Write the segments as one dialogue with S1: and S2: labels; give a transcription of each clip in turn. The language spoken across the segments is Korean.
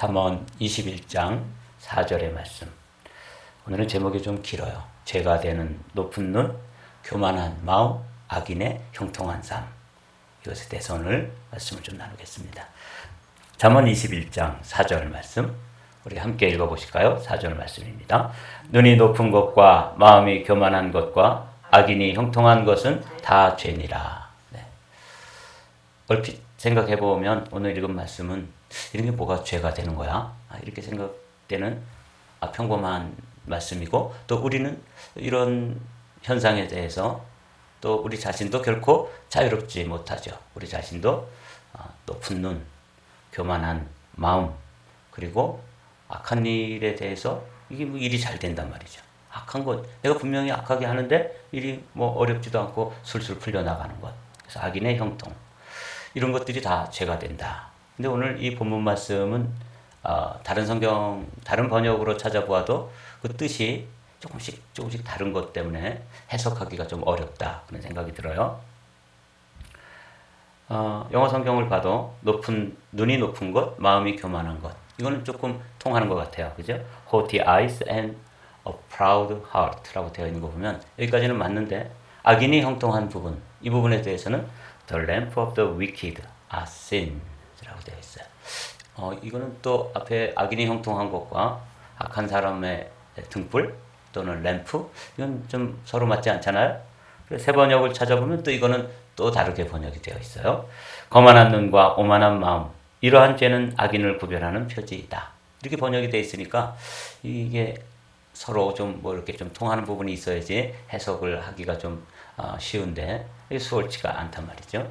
S1: 잠언 21장 4절의 말씀. 오늘은 제목이 좀 길어요. 죄가 되는 높은 눈, 교만한 마음, 악인의 형통한 삶. 이것에 대해서 오늘 말씀을 좀 나누겠습니다. 잠언 21장 4절 말씀 우리 함께 읽어보실까요? 4절 말씀입니다. 눈이 높은 것과 마음이 교만한 것과 악인이 형통한 것은 다 죄니라. 네. 얼핏 생각해보면 오늘 읽은 말씀은 이런 게 뭐가 죄가 되는 거야? 이렇게 생각되는 평범한 말씀이고, 또 우리는 이런 현상에 대해서 또 우리 자신도 결코 자유롭지 못하죠. 우리 자신도 높은 눈, 교만한 마음, 그리고 악한 일에 대해서 이게 뭐 일이 잘 된단 말이죠. 악한 것, 내가 분명히 악하게 하는데 일이 뭐 어렵지도 않고 술술 풀려나가는 것. 그래서 악인의 형통. 이런 것들이 다 죄가 된다. 근데 오늘 이 본문 말씀은 다른 성경, 다른 번역으로 찾아보아도 그 뜻이 조금씩 다른 것 때문에 해석하기가 좀 어렵다. 그런 생각이 들어요. 영어 성경을 봐도 눈이 높은 것, 마음이 교만한 것. 이거는 조금 통하는 것 같아요. 그죠? Haughty eyes and a proud heart라고 되어 있는 거 보면 여기까지는 맞는데, 악인이 형통한 부분, 이 부분에 대해서는 The lamp of the wicked are sins라고 되어 있어요. 이거는 또 앞에 악인이 형통한 것과 악한 사람의 등불 또는 램프, 이건 좀 서로 맞지 않잖아요. 새 번역을 찾아보면 또 이거는 또 다르게 번역이 되어 있어요. 거만한 눈과 오만한 마음, 이러한 죄는 악인을 구별하는 표지이다. 이렇게 번역이 되어 있으니까 이게 서로 좀 뭐 이렇게 좀 통하는 부분이 있어야지 해석을 하기가 좀 쉬운데 수월치가 않단 말이죠.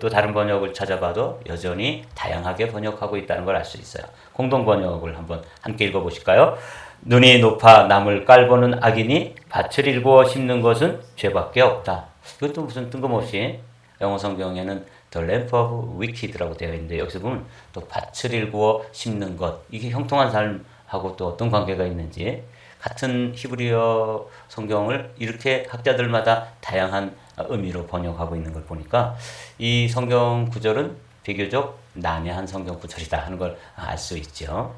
S1: 또 다른 번역을 찾아봐도 여전히 다양하게 번역하고 있다는 걸 알 수 있어요. 공동 번역을 한번 함께 읽어보실까요? 눈이 높아 남을 깔보는 악인이 밭을 일구어 심는 것은 죄밖에 없다. 이것도 무슨 뜬금없이 영어 성경에는 The lamp of wicked라고 되어 있는데, 여기서 보면 또 밭을 일구어 심는 것, 이게 형통한 삶하고 또 어떤 관계가 있는지, 같은 히브리어 성경을 이렇게 학자들마다 다양한 의미로 번역하고 있는 걸 보니까 이 성경 구절은 비교적 난해한 성경 구절이다 하는 걸 알 수 있죠.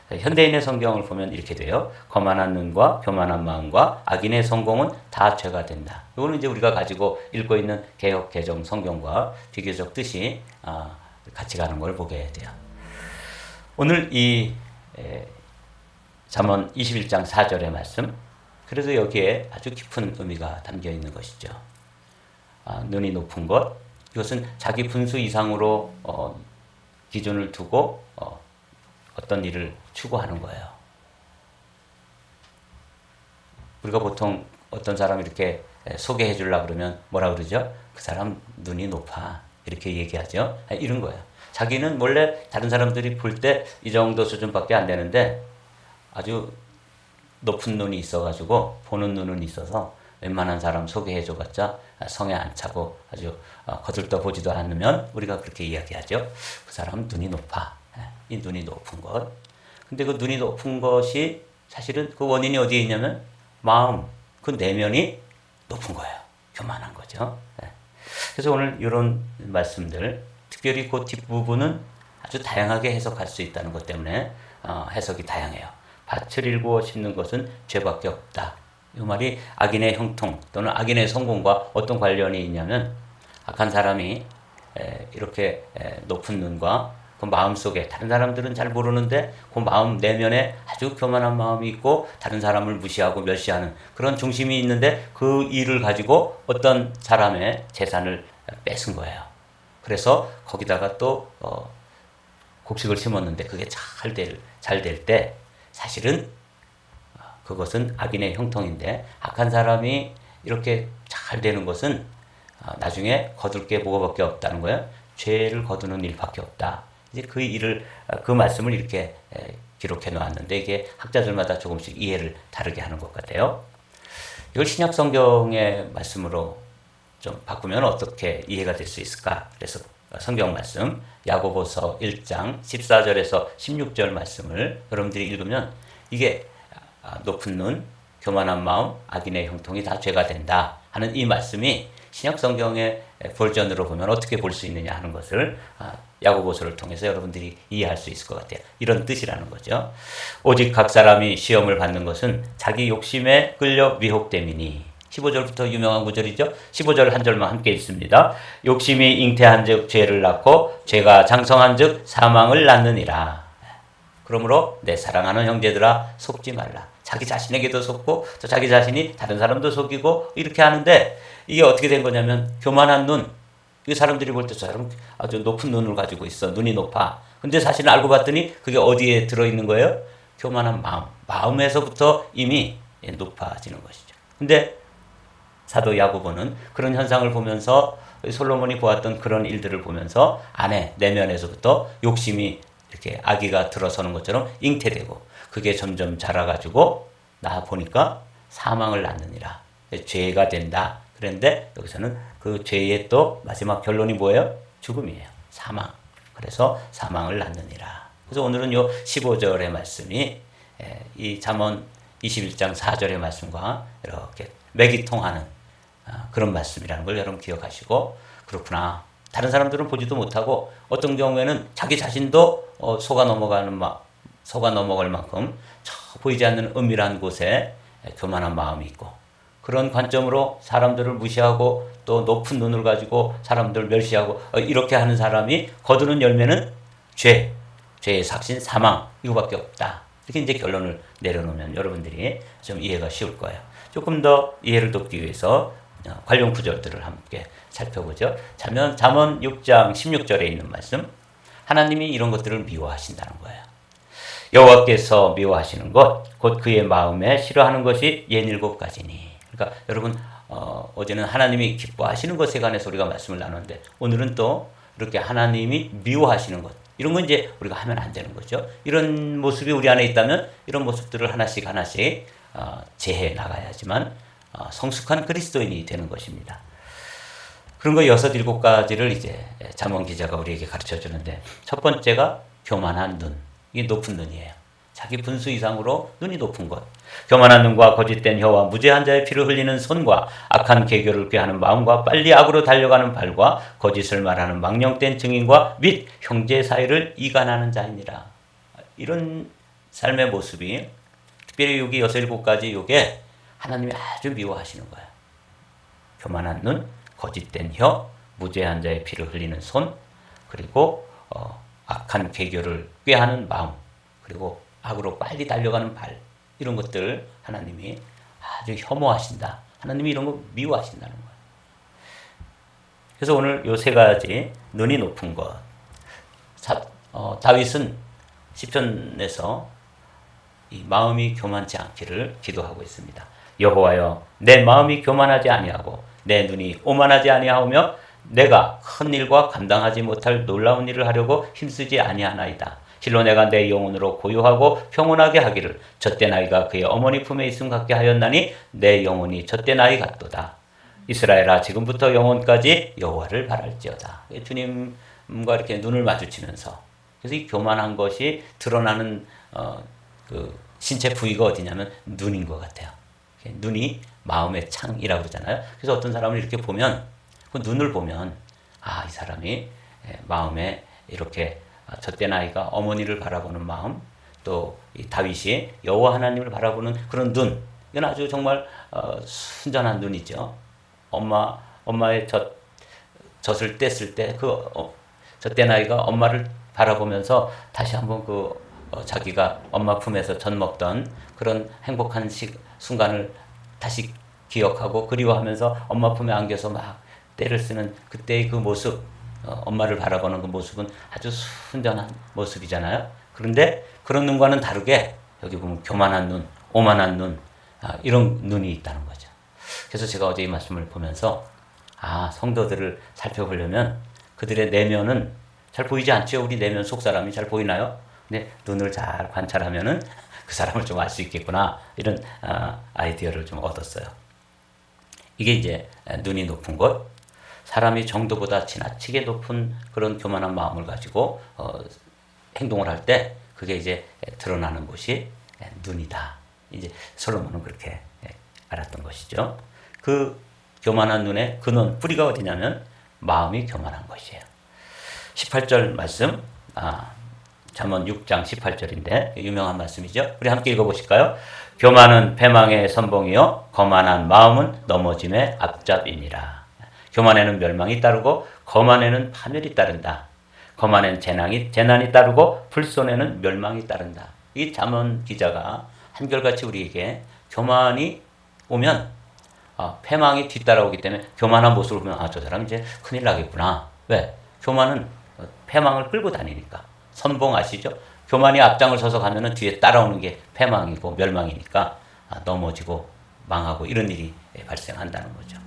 S1: 현대인의 성경을 보면 이렇게 돼요. 거만한 눈과 교만한 마음과 악인의 성공은 다 죄가 된다. 이거는 이제 우리가 가지고 읽고 있는 개역 개정 성경과 비교적 뜻이 같이 가는 걸 보게 돼요. 오늘 이 잠언 21장 4절의 말씀, 그래도 여기에 아주 깊은 의미가 담겨 있는 것이죠. 눈이 높은 것, 이것은 자기 분수 이상으로 기준을 두고 어떤 일을 추구하는 거예요. 우리가 보통 어떤 사람 이렇게 소개해 주려고 그러면 뭐라 그러죠? 그 사람 눈이 높아, 이렇게 얘기하죠. 이런 거예요. 자기는 원래 다른 사람들이 볼 때 이 정도 수준밖에 안 되는데 아주 높은 눈이 있어가지고, 보는 눈은 있어서 웬만한 사람 소개해줘봤자 성에 안 차고 아주 거들떠 보지도 않으면 우리가 그렇게 이야기하죠. 그 사람은 눈이 높아. 이 눈이 높은 것. 근데 그 눈이 높은 것이 사실은 그 원인이 어디에 있냐면 마음, 그 내면이 높은 거예요. 교만한 거죠. 그래서 오늘 이런 말씀들, 특별히 그 뒷부분은 아주 다양하게 해석할 수 있다는 것 때문에 해석이 다양해요. 밭을 일구어 심는 것은 죄밖에 없다. 이 말이 악인의 형통 또는 악인의 성공과 어떤 관련이 있냐면, 악한 사람이 이렇게 높은 눈과 그 마음 속에, 다른 사람들은 잘 모르는데 그 마음 내면에 아주 교만한 마음이 있고 다른 사람을 무시하고 멸시하는 그런 중심이 있는데, 그 일을 가지고 어떤 사람의 재산을 뺏은 거예요. 그래서 거기다가 또 곡식을 심었는데 그게 잘 될 때 사실은 그것은 악인의 형통인데, 악한 사람이 이렇게 잘 되는 것은 나중에 거둘 게 뭐가밖에 없다는 거예요. 죄를 거두는 일밖에 없다. 이제 그 말씀을 이렇게 기록해 놓았는데, 이게 학자들마다 조금씩 이해를 다르게 하는 것 같아요. 이걸 신약 성경의 말씀으로 좀 바꾸면 어떻게 이해가 될 수 있을까? 그래서 성경 말씀 야고보서 1장 14절에서 16절 말씀을 여러분들이 읽으면, 이게 높은 눈, 교만한 마음, 악인의 형통이 다 죄가 된다 하는 이 말씀이 신약 성경의 버전으로 보면 어떻게 볼 수 있느냐 하는 것을 야고보서를 통해서 여러분들이 이해할 수 있을 것 같아요. 이런 뜻이라는 거죠. 오직 각 사람이 시험을 받는 것은 자기 욕심에 끌려 미혹됨이니. 15절부터 유명한 구절이죠. 15절 한 절만 함께 읽습니다. 욕심이 잉태한 즉 죄를 낳고 죄가 장성한 즉 사망을 낳느니라. 그러므로 내 사랑하는 형제들아 속지 말라. 자기 자신에게도 속고 또 자기 자신이 다른 사람도 속이고 이렇게 하는데 이게 어떻게 된 거냐면 교만한 눈. 이 사람들이 볼 때 저 사람 아주 높은 눈을 가지고 있어. 눈이 높아. 근데 사실은 알고 봤더니 그게 어디에 들어있는 거예요? 교만한 마음. 마음에서부터 이미 높아지는 것이죠. 근데 사도 야고보는 그런 현상을 보면서 솔로몬이 보았던 그런 일들을 보면서 안에 내면에서부터 욕심이 이렇게 아기가 들어서는 것처럼 잉태되고 그게 점점 자라가지고 나 보니까 사망을 낳느니라. 죄가 된다. 그런데 여기서는 그 죄의 또 마지막 결론이 뭐예요? 죽음이에요. 사망. 그래서 사망을 낳느니라. 그래서 오늘은 요 15절의 말씀이 이 잠언 21장 4절의 말씀과 이렇게 맥이 통하는 그런 말씀이라는 걸 여러분 기억하시고 그렇구나. 다른 사람들은 보지도 못하고 어떤 경우에는 자기 자신도 속아 넘어갈 만큼 저 보이지 않는 은밀한 곳에 교만한 마음이 있고 그런 관점으로 사람들을 무시하고 또 높은 눈을 가지고 사람들을 멸시하고 이렇게 하는 사람이 거두는 열매는 죄의 삭신 사망 이거밖에 없다. 이렇게 이제 결론을 내려놓으면 여러분들이 좀 이해가 쉬울 거예요. 조금 더 이해를 돕기 위해서 관련 구절들을 함께 살펴보죠. 잠언 6장 16절에 있는 말씀. 하나님이 이런 것들을 미워하신다는 거예요. 여호와께서 미워하시는 것, 곧 그의 마음에 싫어하는 것이 67가지니. 그러니까 여러분 어제는 하나님이 기뻐하시는 것에 관해서 우리가 말씀을 나눴는데 오늘은 또 이렇게 하나님이 미워하시는 것. 이런 건 이제 우리가 하면 안 되는 거죠. 이런 모습이 우리 안에 있다면 이런 모습들을 하나씩 제해 나가야지만 성숙한 그리스도인이 되는 것입니다. 그런 거 6, 7가지를 이제 잠언 기자가 우리에게 가르쳐 주는데 첫 번째가 교만한 눈. 이게 높은 눈이에요. 자기 분수 이상으로 눈이 높은 것. 교만한 눈과 거짓된 혀와 무죄한 자의 피를 흘리는 손과 악한 계교를 꾀하는 마음과 빨리 악으로 달려가는 발과 거짓을 말하는 망령된 증인과 및 형제 사이를 이간하는 자이니라. 이런 삶의 모습이 특별히 여기 6, 7가지 요게 하나님이 아주 미워하시는 거예요. 교만한 눈, 거짓된 혀, 무죄한 자의 피를 흘리는 손, 그리고 악한 계교를 꾀하는 마음, 그리고 악으로 빨리 달려가는 발, 이런 것들 하나님이 아주 혐오하신다. 하나님이 이런 거 미워하신다는 거예요. 그래서 오늘 요 3가지 눈이 높은 것. 다윗은 시편에서 이 마음이 교만치 않기를 기도하고 있습니다. 여호와여, 내 마음이 교만하지 아니하고 내 눈이 오만하지 아니하오며 내가 큰 일과 감당하지 못할 놀라운 일을 하려고 힘쓰지 아니하나이다. 실로 내가 내 영혼으로 고요하고 평온하게 하기를 젖된 아이가 그의 어머니 품에 있음 같게 하였나니 내 영혼이 젖된 아이 같도다. 이스라엘아, 지금부터 영원까지 여호와를 바랄지어다. 주님과 이렇게 눈을 마주치면서, 그래서 이 교만한 것이 드러나는 그 신체 부위가 어디냐면 눈인 것 같아요. 눈이 마음의 창이라고 그러잖아요. 그래서 어떤 사람을 이렇게 보면, 그 눈을 보면, 이 사람이 마음에 이렇게 젖된 아이가 어머니를 바라보는 마음, 또 이 다윗이 여호와 하나님을 바라보는 그런 눈, 이건 아주 정말 순전한 눈이죠. 엄마의 젖을 뗐을 때 그 젖된 아이가 엄마를 바라보면서 다시 한번 자기가 엄마 품에서 젖 먹던 그런 행복한 순간을 다시 기억하고 그리워하면서 엄마 품에 안겨서 막 때를 쓰는 그때의 그 모습, 엄마를 바라보는 그 모습은 아주 순전한 모습이잖아요. 그런데 그런 눈과는 다르게 여기 보면 교만한 눈, 오만한 눈, 이런 눈이 있다는 거죠. 그래서 제가 어제 이 말씀을 보면서 성도들을 살펴보려면 그들의 내면은 잘 보이지 않죠? 우리 내면 속 사람이 잘 보이나요? 근데 눈을 잘 관찰하면은 그 사람을 좀 알 수 있겠구나, 이런 아이디어를 좀 얻었어요. 이게 이제 눈이 높은 것, 사람이 정도보다 지나치게 높은 그런 교만한 마음을 가지고 행동을 할 때 그게 이제 드러나는 곳이 눈이다. 이제 솔로몬은 그렇게 알았던 것이죠. 그 교만한 눈의 근원, 뿌리가 어디냐면 마음이 교만한 것이에요. 18절 말씀, 잠언 6장 18절인데 유명한 말씀이죠. 우리 함께 읽어보실까요? 교만은 패망의 선봉이요 거만한 마음은 넘어짐의 앞잡이니라. 교만에는 멸망이 따르고 거만에는 파멸이 따른다. 거만엔 재난이 따르고 불손에는 멸망이 따른다. 이 잠언 기자가 한결같이 우리에게 교만이 오면 패망이 뒤따라오기 때문에 교만한 모습을 보면 저 사람 이제 큰일 나겠구나. 왜? 교만은 패망을 끌고 다니니까. 선봉 아시죠? 교만이 앞장을 서서 가면은 뒤에 따라오는 게 패망이고 멸망이니까 넘어지고 망하고 이런 일이 발생한다는 거죠.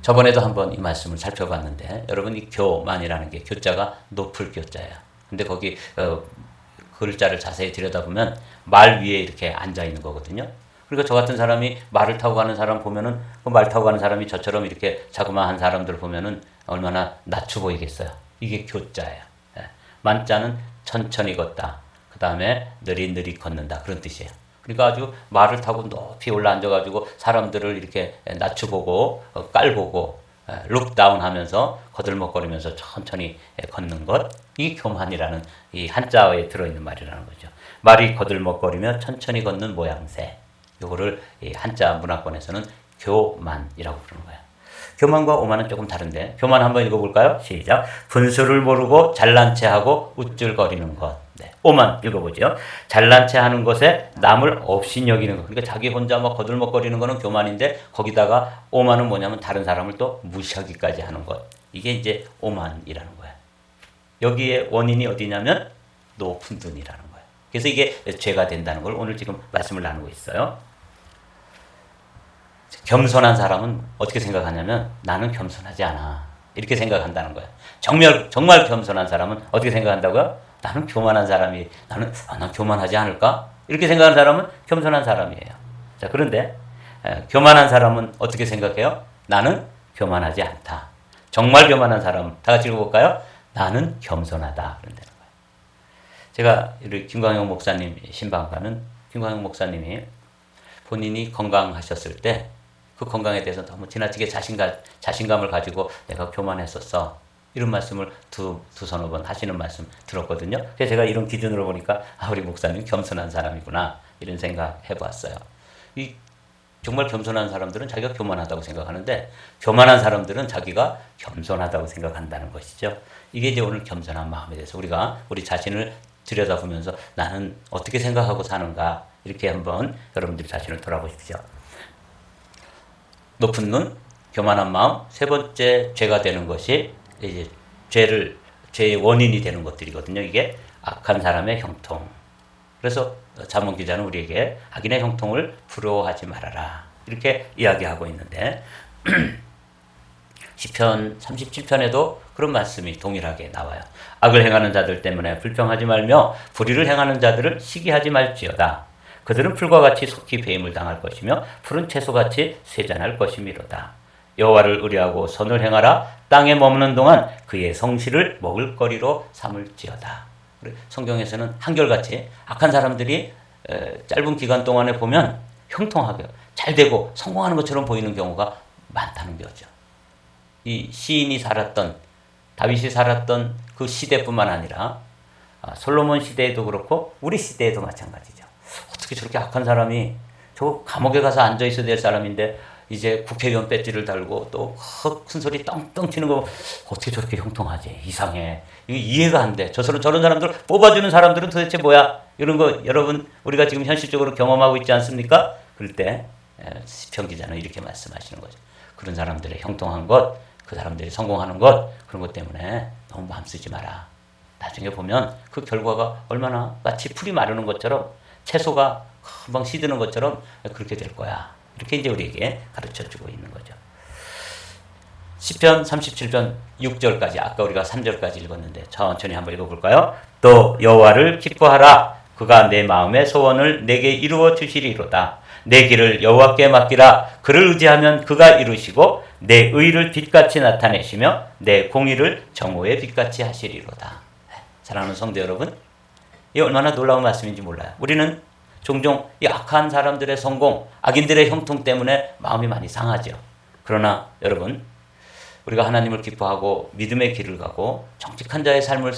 S1: 저번에도 한번 이 말씀을 살펴봤는데 여러분 이 교만이라는 게 교자가 높을 교자예요. 근데 거기 글자를 자세히 들여다보면 말 위에 이렇게 앉아 있는 거거든요. 그러니까 저 같은 사람이 말을 타고 가는 사람 보면은 그 말 타고 가는 사람이 저처럼 이렇게 자그마한 사람들 보면은 얼마나 낮춰 보이겠어요. 이게 교자예요. 만자는 천천히 걷다. 그 다음에 느릿느릿 걷는다. 그런 뜻이에요. 그러니까 아주 말을 타고 높이 올라 앉아가지고 사람들을 이렇게 낮춰보고 깔보고 룩다운 하면서 거들먹거리면서 천천히 걷는 것. 이 교만이라는 이 한자어에 들어있는 말이라는 거죠. 말이 거들먹거리며 천천히 걷는 모양새. 요거를 이 한자 문화권에서는 교만이라고 부르는 거예요. 교만과 오만은 조금 다른데 교만 한번 읽어볼까요? 시작. 분수를 모르고 잘난 체하고 우쭐거리는 것. 네. 오만 읽어보죠. 잘난 체하는 것에 남을 없이 여기는 것. 그러니까 자기 혼자 막 거들먹거리는 거는 교만인데 거기다가 오만은 뭐냐면 다른 사람을 또 무시하기까지 하는 것. 이게 이제 오만이라는 거예요. 여기에 원인이 어디냐면 높은 눈이라는 거예요. 그래서 이게 죄가 된다는 걸 오늘 지금 말씀을 나누고 있어요. 겸손한 사람은 어떻게 생각하냐면 나는 겸손하지 않아. 이렇게 생각한다는 거야. 정말 겸손한 사람은 어떻게 생각한다고요? 나는 교만한 사람이 난 교만하지 않을까? 이렇게 생각하는 사람은 겸손한 사람이에요. 자, 그런데 교만한 사람은 어떻게 생각해요? 나는 교만하지 않다. 정말 교만한 사람 다 같이 읽어볼까요? 나는 겸손하다. 그런다는 거예요. 제가 우리 김광영 목사님 신방가는 김광영 목사님이 본인이 건강하셨을 때 그 건강에 대해서 너무 지나치게 자신감을 가지고 내가 교만했었어. 이런 말씀을 두서너 번 하시는 말씀 들었거든요. 그래서 제가 이런 기준으로 보니까 우리 목사님 겸손한 사람이구나 이런 생각 해봤어요. 이 정말 겸손한 사람들은 자기가 교만하다고 생각하는데 교만한 사람들은 자기가 겸손하다고 생각한다는 것이죠. 이게 이제 오늘 겸손한 마음에 대해서 우리가 우리 자신을 들여다보면서 나는 어떻게 생각하고 사는가 이렇게 한번 여러분들 자신을 돌아보십시오. 높은 눈, 교만한 마음, 세 번째 죄가 되는 것이 이제 죄의 원인이 되는 것들이거든요. 이게 악한 사람의 형통. 그래서 잠언 기자는 우리에게 악인의 형통을 부러워하지 말아라. 이렇게 이야기하고 있는데 시편 37편에도 그런 말씀이 동일하게 나와요. 악을 행하는 자들 때문에 불평하지 말며 불의를 행하는 자들을 시기하지 말지어다. 그들은 풀과 같이 속히 배임을 당할 것이며 푸른 채소같이 쇠잔할 것이미로다. 여호와를 의뢰하고 선을 행하라. 땅에 머무는 동안 그의 성실을 먹을거리로 삼을지어다. 성경에서는 한결같이 악한 사람들이 짧은 기간 동안에 보면 형통하게 잘 되고 성공하는 것처럼 보이는 경우가 많다는 거죠. 이 시인이 살았던 다윗이 살았던 그 시대뿐만 아니라 솔로몬 시대에도 그렇고 우리 시대에도 마찬가지죠. 어떻게 저렇게 악한 사람이 저 감옥에 가서 앉아 있어야 될 사람인데 이제 국회의원 배지를 달고 또 큰 소리 떵떵 치는 거 어떻게 저렇게 형통하지? 이상해. 이거 이해가 안 돼. 저런 사람들을 뽑아주는 사람들은 도대체 뭐야? 이런 거 여러분 우리가 지금 현실적으로 경험하고 있지 않습니까? 그럴 때 시편 기자는 이렇게 말씀하시는 거죠. 그런 사람들의 형통한 것, 그 사람들이 성공하는 것 그런 것 때문에 너무 마음 쓰지 마라. 나중에 보면 그 결과가 얼마나 마치 풀이 마르는 것처럼 채소가 금방 시드는 것처럼 그렇게 될 거야. 이렇게 이제 우리에게 가르쳐주고 있는 거죠. 시편 37편 6절까지 아까 우리가 3절까지 읽었는데 천천히 한번 읽어볼까요? 또 여호와를 기뻐하라. 그가 내 마음의 소원을 내게 이루어 주시리로다. 내 길을 여호와께 맡기라. 그를 의지하면 그가 이루시고 내 의를 빛같이 나타내시며 내 공의를 정오의 빛같이 하시리로다. 사랑하는 성도 여러분, 이 얼마나 놀라운 말씀인지 몰라요. 우리는 종종 이 악한 사람들의 성공, 악인들의 형통 때문에 마음이 많이 상하죠. 그러나 여러분, 우리가 하나님을 기뻐하고 믿음의 길을 가고 정직한 자의 삶을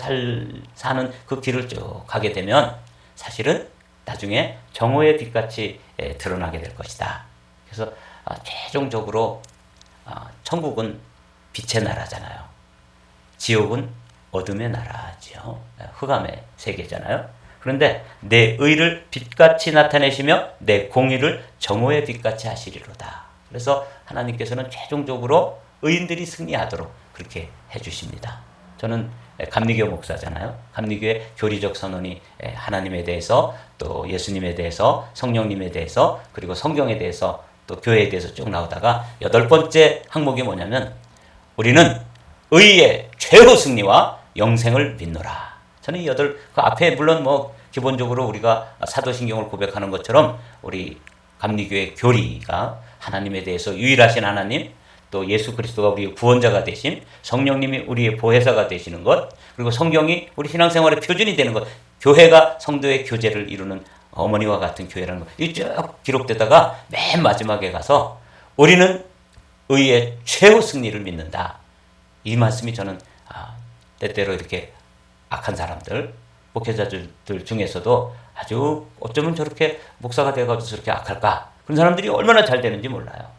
S1: 사는 그 길을 쭉 가게 되면 사실은 나중에 정오의 빛같이 드러나게 될 것이다. 그래서 최종적으로 천국은 빛의 나라잖아요. 지옥은 어둠의 나라지요. 흑암의 세계잖아요. 그런데 내 의를 빛같이 나타내시며 내 공의를 정오의 빛같이 하시리로다. 그래서 하나님께서는 최종적으로 의인들이 승리하도록 그렇게 해주십니다. 저는 감리교 목사잖아요. 감리교의 교리적 선언이 하나님에 대해서 또 예수님에 대해서 성령님에 대해서 그리고 성경에 대해서 또 교회에 대해서 쭉 나오다가 8번째 항목이 뭐냐면 우리는 의의 최후 승리와 영생을 믿노라. 저는 이 그 앞에 물론 뭐 기본적으로 우리가 사도신경을 고백하는 것처럼 우리 감리교의 교리가 하나님에 대해서 유일하신 하나님, 또 예수 그리스도가 우리의 구원자가 되신, 성령님이 우리의 보혜사가 되시는 것, 그리고 성경이 우리 신앙생활의 표준이 되는 것, 교회가 성도의 교제를 이루는 어머니와 같은 교회라는 것, 이게 쭉 기록되다가 맨 마지막에 가서 우리는 의의 최후 승리를 믿는다. 이 말씀이 저는 때때로 이렇게 악한 사람들, 목회자들 중에서도 아주 어쩌면 저렇게 목사가 되어가지고 저렇게 악할까? 그런 사람들이 얼마나 잘 되는지 몰라요.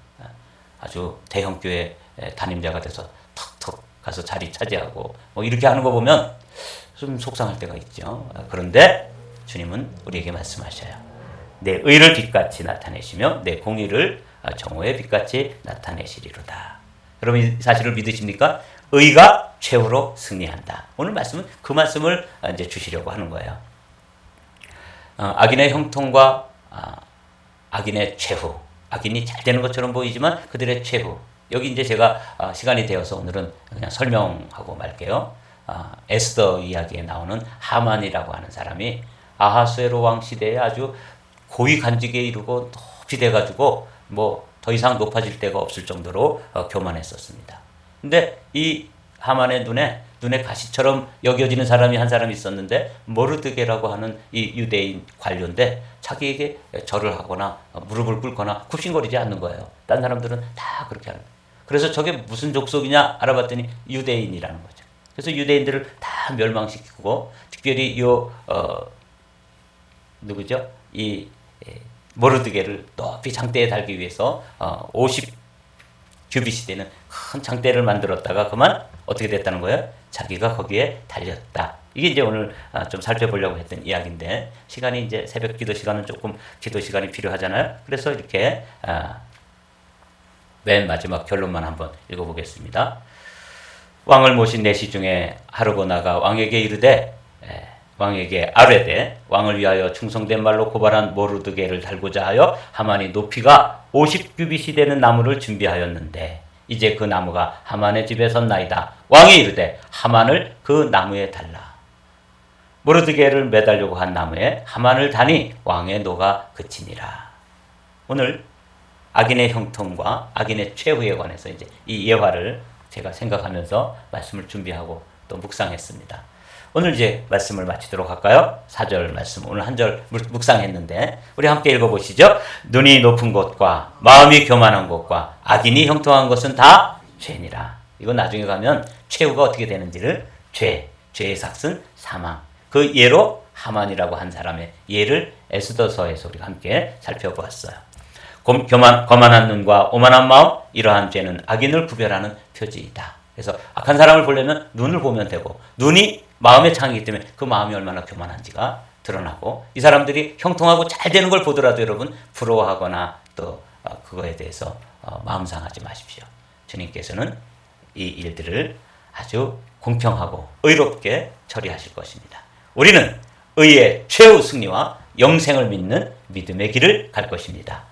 S1: 아주 대형교회 담임자가 돼서 턱턱 가서 자리 차지하고 뭐 이렇게 하는 거 보면 좀 속상할 때가 있죠. 그런데 주님은 우리에게 말씀하셔요. 내 의를 빛같이 나타내시며 내 공의를 정오의 빛같이 나타내시리로다. 여러분 이 사실을 믿으십니까? 의가 최후로 승리한다. 오늘 말씀은 그 말씀을 이제 주시려고 하는 거예요. 악인의 형통과 악인의 최후. 악인이 잘 되는 것처럼 보이지만 그들의 최후. 여기 이제 제가 시간이 되어서 오늘은 그냥 설명하고 말게요. 에스더 이야기에 나오는 하만이라고 하는 사람이 아하수에로 왕 시대에 아주 고위 간직에 이르고 높이 돼가지고 뭐 더 이상 높아질 데가 없을 정도로 교만했었습니다. 근데 이 하만의 눈에 가시처럼 여겨지는 사람이 한 사람이 있었는데 모르드게라고 하는 이 유대인 관료인데 자기에게 절을 하거나 무릎을 꿇거나 굽신거리지 않는 거예요. 딴 사람들은 다 그렇게 하는 거예요. 그래서 저게 무슨 족속이냐 알아봤더니 유대인이라는 거죠. 그래서 유대인들을 다 멸망시키고 특별히 누구죠? 이 모르드게를 높이 장대에 달기 위해서 50 규빗이 되는 큰 장대를 만들었다가 그만 어떻게 됐다는 거예요? 자기가 거기에 달렸다. 이게 이제 오늘 좀 살펴보려고 했던 이야기인데 시간이 이제 새벽 기도 시간은 조금 기도 시간이 필요하잖아요. 그래서 이렇게 맨 마지막 결론만 한번 읽어보겠습니다. 왕을 모신 내시 중에 하르고나가 왕에게 이르되 왕에게 아뢰되 왕을 위하여 충성된 말로 고발한 모르드게를 달고자 하여 하만이 높이가 50규빗이 되는 나무를 준비하였는데 이제 그 나무가 하만의 집에 섰나이다. 왕이 이르되 하만을 그 나무에 달라. 모르드게를 매달려고 한 나무에 하만을 다니 왕의 노가 그치니라. 오늘 악인의 형통과 악인의 최후에 관해서 이제 이 예화를 제가 생각하면서 말씀을 준비하고 또 묵상했습니다. 오늘 이제 말씀을 마치도록 할까요? 4절 말씀 오늘 한 절 묵상했는데 우리 함께 읽어보시죠. 눈이 높은 곳과 마음이 교만한 곳과 악인이 형통한 것은 다 죄니라. 이건 나중에 가면 최후가 어떻게 되는지를 죄의 삭은 사망. 그 예로 하만이라고 한 사람의 예를 에스더서에서 우리가 함께 살펴보았어요. 거만한 눈과 오만한 마음, 이러한 죄는 악인을 구별하는 표지이다. 그래서 악한 사람을 보려면 눈을 보면 되고 눈이 마음의 창이기 때문에 그 마음이 얼마나 교만한지가 드러나고 이 사람들이 형통하고 잘 되는 걸 보더라도 여러분 부러워하거나 또 그거에 대해서 마음 상하지 마십시오. 주님께서는 이 일들을 아주 공평하고 의롭게 처리하실 것입니다. 우리는 의의 최후 승리와 영생을 믿는 믿음의 길을 갈 것입니다.